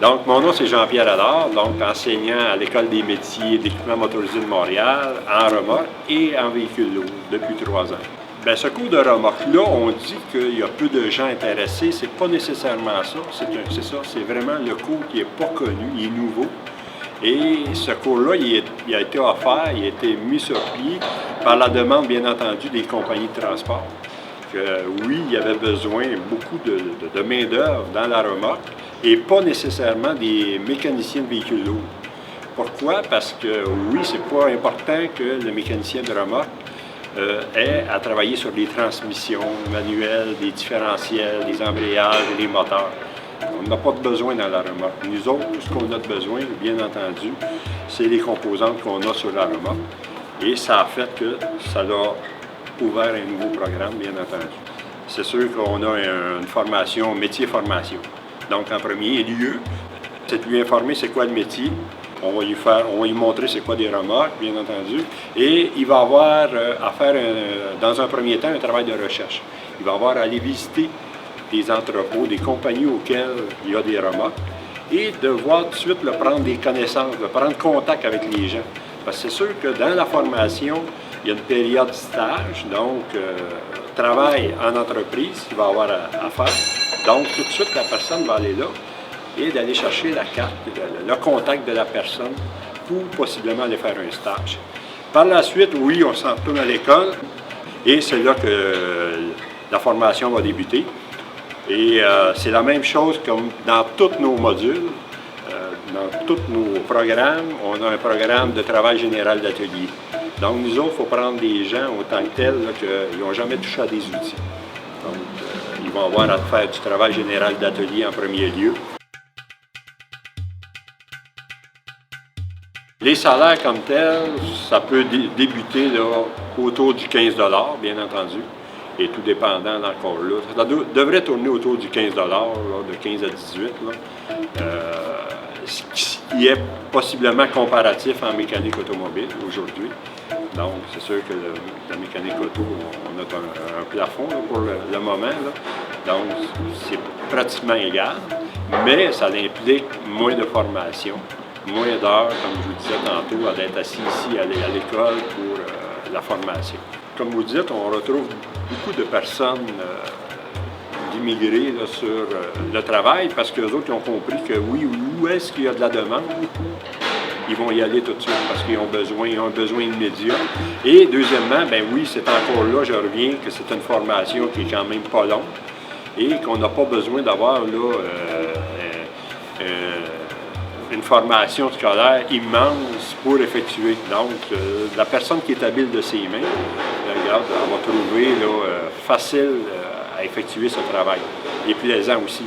Donc, mon nom, c'est Jean-Pierre Allard, donc enseignant à l'École des métiers d'équipement motorisé de Montréal, en remorque et en véhicule lourd depuis 3 ans. Bien, ce cours de remorque-là, on dit qu'il y a peu de gens intéressés. C'est pas nécessairement ça. C'est ça, c'est vraiment le cours qui n'est pas connu, il est nouveau. Et ce cours-là, il a été offert, il a été mis sur pied par la demande, bien entendu, des compagnies de transport. Oui, il y avait besoin beaucoup de main-d'œuvre dans la remorque et pas nécessairement des mécaniciens de véhicules lourds. Pourquoi? Parce que oui, c'est pas important que le mécanicien de remorque ait à travailler sur des transmissions manuelles, des différentiels, des embrayages et des moteurs. On n'a pas de besoin dans la remorque. Nous autres, tout ce qu'on a de besoin, bien entendu, c'est les composantes qu'on a sur la remorque. Et ça a fait que ça a ouvert un nouveau programme, bien entendu. C'est sûr qu'on a une formation, métier-formation. Donc, en premier lieu, c'est de lui informer c'est quoi le métier. On va lui montrer c'est quoi des remorques, bien entendu. Et il va avoir à faire, dans un premier temps, un travail de recherche. Il va avoir à aller visiter des entrepôts, des compagnies auxquelles il y a des remorques, et de voir tout de suite prendre des connaissances, de prendre contact avec les gens. Parce que c'est sûr que dans la formation, il y a une période de stage, donc travail en entreprise qu'il va avoir à faire. Donc tout de suite, la personne va aller là et d'aller chercher la carte, le contact de la personne pour possiblement aller faire un stage. Par la suite, oui, on s'en retourne à l'école et c'est là que la formation va débuter. Et c'est la même chose comme dans tous nos modules, dans tous nos programmes, on a un programme de travail général d'atelier. Donc nous autres, il faut prendre des gens autant que tels qu'ils n'ont jamais touché à des outils. Donc ils vont avoir à faire du travail général d'atelier en premier lieu. Les salaires comme tels, ça peut débuter là, autour du 15 $, bien entendu. Et tout dépendant encore là. Ça devrait tourner autour du 15 $, là, de 15 à 18 $. Ce qui est possiblement comparatif en mécanique automobile aujourd'hui. Donc, c'est sûr que la mécanique auto, on a un plafond là, pour le moment. Là. Donc, c'est pratiquement égal, mais ça implique moins de formation, moins d'heures, comme je vous disais tantôt, à d'être assis ici à l'école pour la formation. Comme vous dites, on retrouve beaucoup de personnes d'immigrés sur le travail parce qu'eux autres ils ont compris que oui, où est-ce qu'il y a de la demande, ils vont y aller tout de suite parce qu'ils ont un besoin immédiat. Et deuxièmement, ben oui, c'est encore là, je reviens, que c'est une formation qui est quand même pas longue et qu'on n'a pas besoin d'avoir là une formation scolaire immense pour effectuer. Donc, la personne qui est habile de ses mains, regarde, elle va trouver là, facile à effectuer ce travail. Et plaisant aussi.